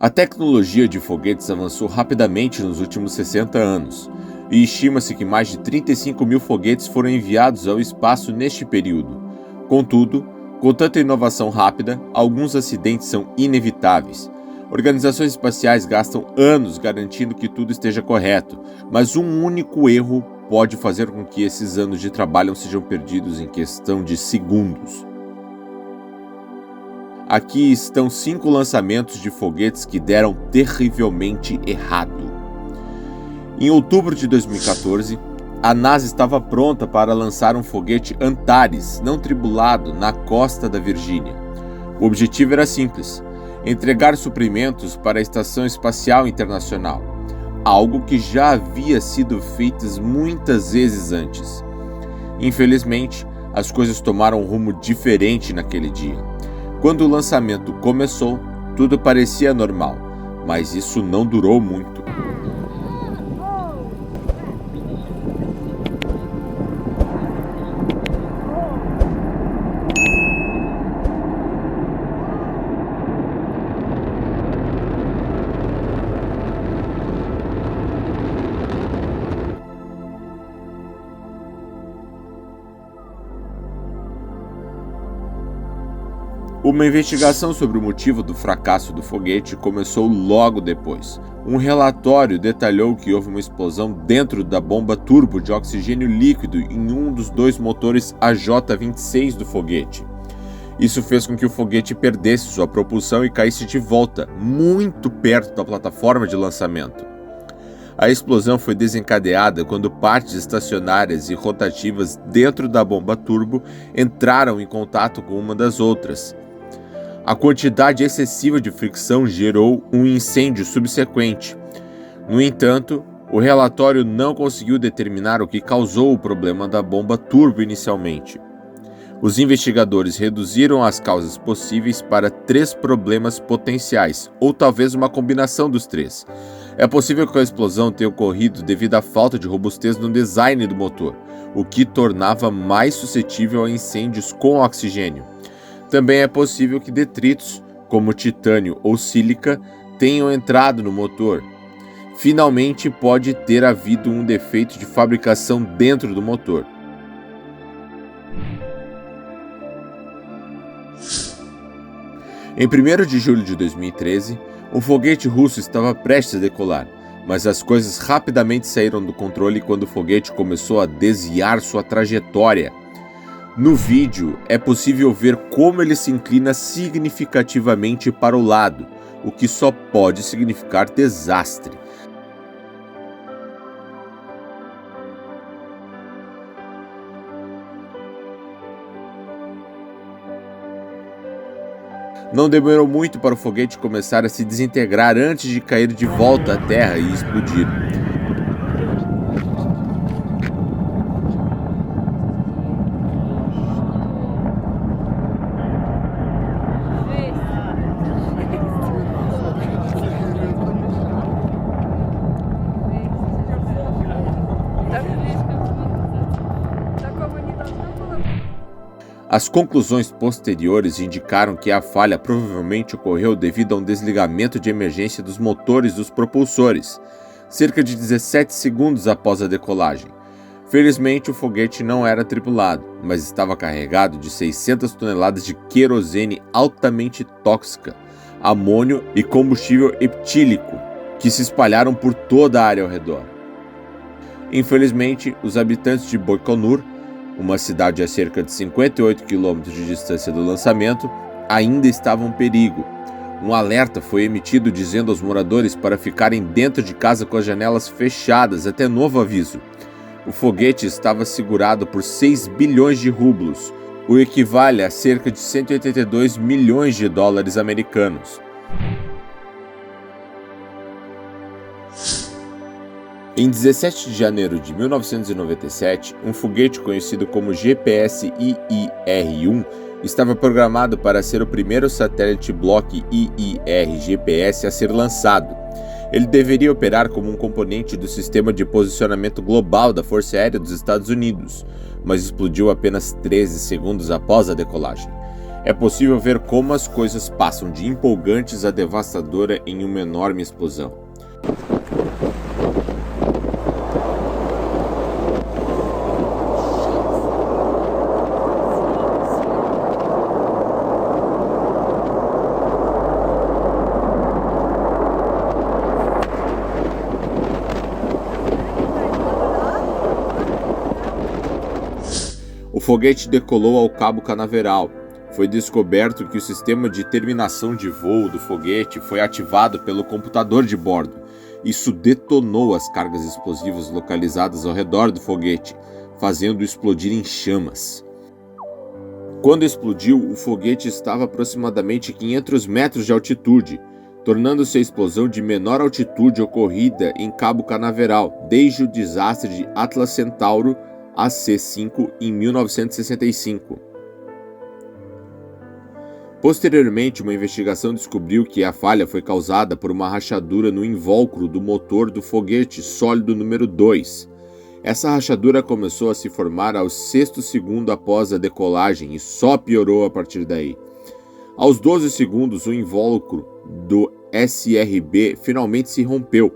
A tecnologia de foguetes avançou rapidamente nos últimos 60 anos, e estima-se que mais de 35 mil foguetes foram enviados ao espaço neste período. Contudo, com tanta inovação rápida, alguns acidentes são inevitáveis. Organizações espaciais gastam anos garantindo que tudo esteja correto, mas um único erro pode fazer com que esses anos de trabalho sejam perdidos em questão de segundos. Aqui estão 5 lançamentos de foguetes que deram terrivelmente errado. Em outubro de 2014, a NASA estava pronta para lançar um foguete Antares não tripulado na costa da Virgínia. O objetivo era simples: entregar suprimentos para a Estação Espacial Internacional, algo que já havia sido feito muitas vezes antes. Infelizmente, as coisas tomaram um rumo diferente naquele dia. Quando o lançamento começou, tudo parecia normal, mas isso não durou muito. Uma investigação sobre o motivo do fracasso do foguete começou logo depois. Um relatório detalhou que houve uma explosão dentro da bomba turbo de oxigênio líquido em um dos 2 motores AJ-26 do foguete. Isso fez com que o foguete perdesse sua propulsão e caísse de volta, muito perto da plataforma de lançamento. A explosão foi desencadeada quando partes estacionárias e rotativas dentro da bomba turbo entraram em contato com uma das outras. A quantidade excessiva de fricção gerou um incêndio subsequente. No entanto, o relatório não conseguiu determinar o que causou o problema da bomba turbo inicialmente. Os investigadores reduziram as causas possíveis para 3 problemas potenciais, ou talvez uma combinação dos 3. É possível que a explosão tenha ocorrido devido à falta de robustez no design do motor, o que tornava mais suscetível a incêndios com oxigênio. Também é possível que detritos, como titânio ou sílica, tenham entrado no motor. Finalmente, pode ter havido um defeito de fabricação dentro do motor. Em 1º de julho de 2013, um foguete russo estava prestes a decolar, mas as coisas rapidamente saíram do controle quando o foguete começou a desviar sua trajetória. No vídeo, é possível ver como ele se inclina significativamente para o lado, o que só pode significar desastre. Não demorou muito para o foguete começar a se desintegrar antes de cair de volta à Terra e explodir. As conclusões posteriores indicaram que a falha provavelmente ocorreu devido a um desligamento de emergência dos motores dos propulsores, cerca de 17 segundos após a decolagem. Felizmente, o foguete não era tripulado, mas estava carregado de 600 toneladas de querosene altamente tóxica, amônio e combustível etílico, que se espalharam por toda a área ao redor. Infelizmente, os habitantes de Baikonur, uma cidade a cerca de 58 km de distância do lançamento, ainda estavam em perigo. Um alerta foi emitido dizendo aos moradores para ficarem dentro de casa com as janelas fechadas até novo aviso. O foguete estava segurado por 6 bilhões de rublos, o equivale a cerca de 182 milhões de dólares americanos. Em 17 de janeiro de 1997, um foguete conhecido como GPS-IIR-1 estava programado para ser o primeiro satélite Block IIR-GPS a ser lançado. Ele deveria operar como um componente do sistema de posicionamento global da Força Aérea dos Estados Unidos, mas explodiu apenas 13 segundos após a decolagem. É possível ver como as coisas passam de empolgantes a devastadora em uma enorme explosão. O foguete decolou ao Cabo Canaveral. Foi descoberto que o sistema de terminação de voo do foguete foi ativado pelo computador de bordo. Isso detonou as cargas explosivas localizadas ao redor do foguete, fazendo-o explodir em chamas. Quando explodiu, o foguete estava a aproximadamente 500 metros de altitude, tornando-se a explosão de menor altitude ocorrida em Cabo Canaveral desde o desastre de Atlas Centauro AC-5 em 1965. Posteriormente, uma investigação descobriu que a falha foi causada por uma rachadura no invólucro do motor do foguete sólido número 2. Essa rachadura começou a se formar aos 6º segundo após a decolagem e só piorou a partir daí. Aos 12 segundos, o invólucro do SRB finalmente se rompeu,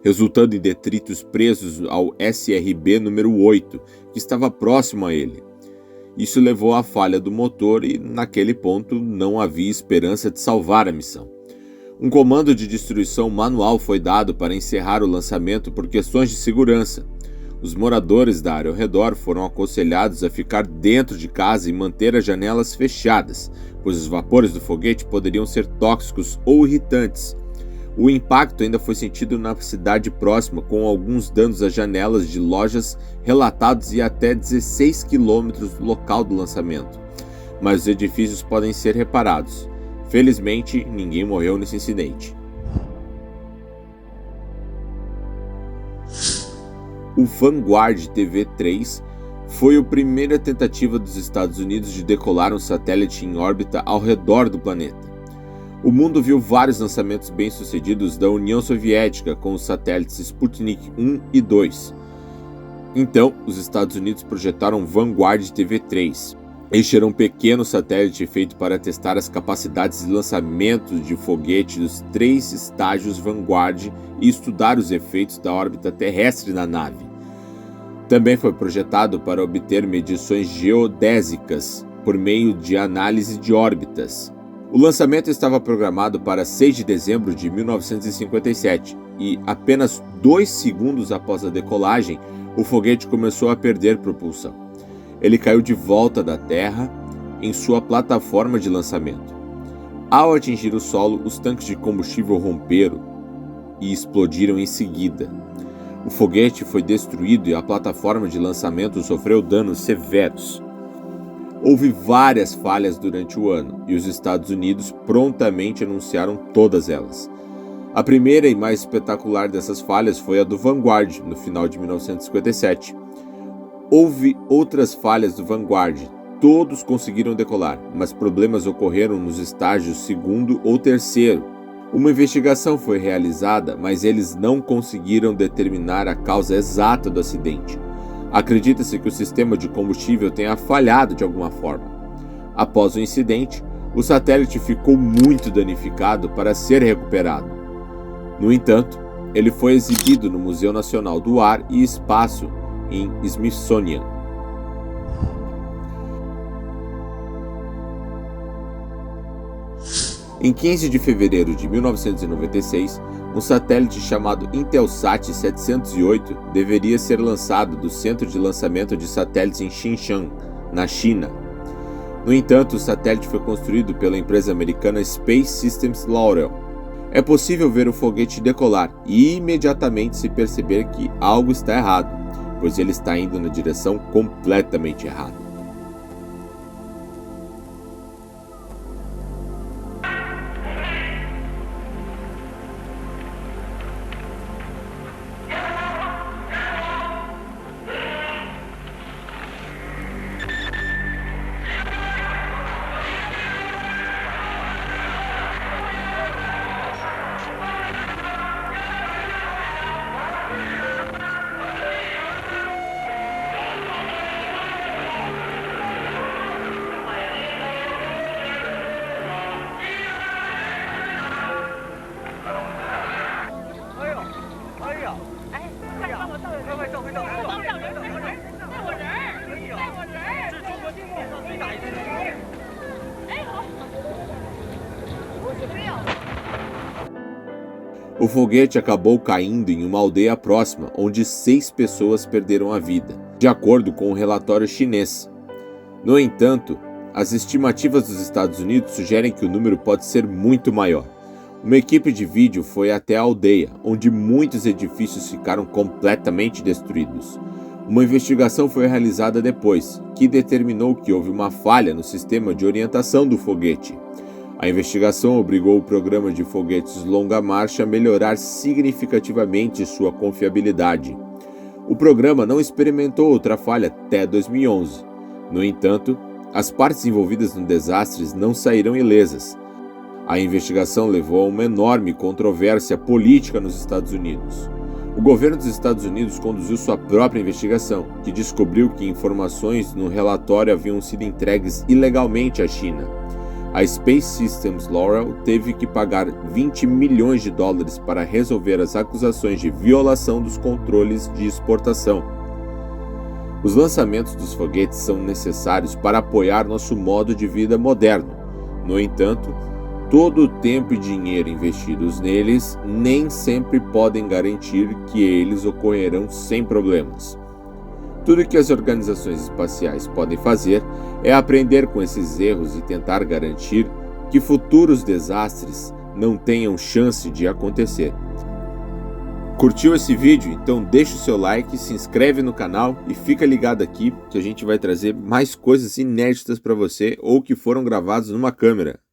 resultando em detritos presos ao SRB número 8, que estava próximo a ele. Isso levou à falha do motor e, naquele ponto, não havia esperança de salvar a missão. Um comando de destruição manual foi dado para encerrar o lançamento por questões de segurança. Os moradores da área ao redor foram aconselhados a ficar dentro de casa e manter as janelas fechadas, pois os vapores do foguete poderiam ser tóxicos ou irritantes. O impacto ainda foi sentido na cidade próxima, com alguns danos às janelas de lojas relatados e até 16 quilômetros do local do lançamento. Mas os edifícios podem ser reparados. Felizmente, ninguém morreu nesse incidente. O Vanguard TV3 foi a primeira tentativa dos Estados Unidos de decolar um satélite em órbita ao redor do planeta. O mundo viu vários lançamentos bem-sucedidos da União Soviética com os satélites Sputnik 1 e 2. Então, os Estados Unidos projetaram o Vanguard TV3. Este era um pequeno satélite feito para testar as capacidades de lançamento de foguete dos 3 estágios Vanguard e estudar os efeitos da órbita terrestre na nave. Também foi projetado para obter medições geodésicas por meio de análise de órbitas. O lançamento estava programado para 6 de dezembro de 1957 e, apenas 2 segundos após a decolagem, o foguete começou a perder propulsão. Ele caiu de volta da Terra em sua plataforma de lançamento. Ao atingir o solo, os tanques de combustível romperam e explodiram em seguida. O foguete foi destruído e a plataforma de lançamento sofreu danos severos. Houve várias falhas durante o ano e os Estados Unidos prontamente anunciaram todas elas. A primeira e mais espetacular dessas falhas foi a do Vanguard, no final de 1957. Houve outras falhas do Vanguard. Todos conseguiram decolar, mas problemas ocorreram nos estágios 2º ou 3º. Uma investigação foi realizada, mas eles não conseguiram determinar a causa exata do acidente. Acredita-se que o sistema de combustível tenha falhado de alguma forma. Após o incidente, o satélite ficou muito danificado para ser recuperado. No entanto, ele foi exibido no Museu Nacional do Ar e Espaço, em Smithsonian. Em 15 de fevereiro de 1996, um satélite chamado Intelsat 708 deveria ser lançado do Centro de Lançamento de Satélites em Xinshan, na China. No entanto, o satélite foi construído pela empresa americana Space Systems Laurel. É possível ver o foguete decolar e imediatamente se perceber que algo está errado, pois ele está indo na direção completamente errada. O foguete acabou caindo em uma aldeia próxima, onde 6 pessoas perderam a vida, de acordo com um relatório chinês. No entanto, as estimativas dos Estados Unidos sugerem que o número pode ser muito maior. Uma equipe de vídeo foi até a aldeia, onde muitos edifícios ficaram completamente destruídos. Uma investigação foi realizada depois, que determinou que houve uma falha no sistema de orientação do foguete. A investigação obrigou o programa de foguetes longa marcha a melhorar significativamente sua confiabilidade. O programa não experimentou outra falha até 2011. No entanto, as partes envolvidas no desastre não saíram ilesas. A investigação levou a uma enorme controvérsia política nos Estados Unidos. O governo dos Estados Unidos conduziu sua própria investigação, que descobriu que informações no relatório haviam sido entregues ilegalmente à China. A Space Systems Laurel teve que pagar $20 milhões para resolver as acusações de violação dos controles de exportação. Os lançamentos dos foguetes são necessários para apoiar nosso modo de vida moderno. No entanto, todo o tempo e dinheiro investidos neles nem sempre podem garantir que eles ocorrerão sem problemas. Tudo que as organizações espaciais podem fazer é aprender com esses erros e tentar garantir que futuros desastres não tenham chance de acontecer. Curtiu esse vídeo? Então deixa o seu like, se inscreve no canal e fica ligado aqui que a gente vai trazer mais coisas inéditas para você ou que foram gravadas numa câmera.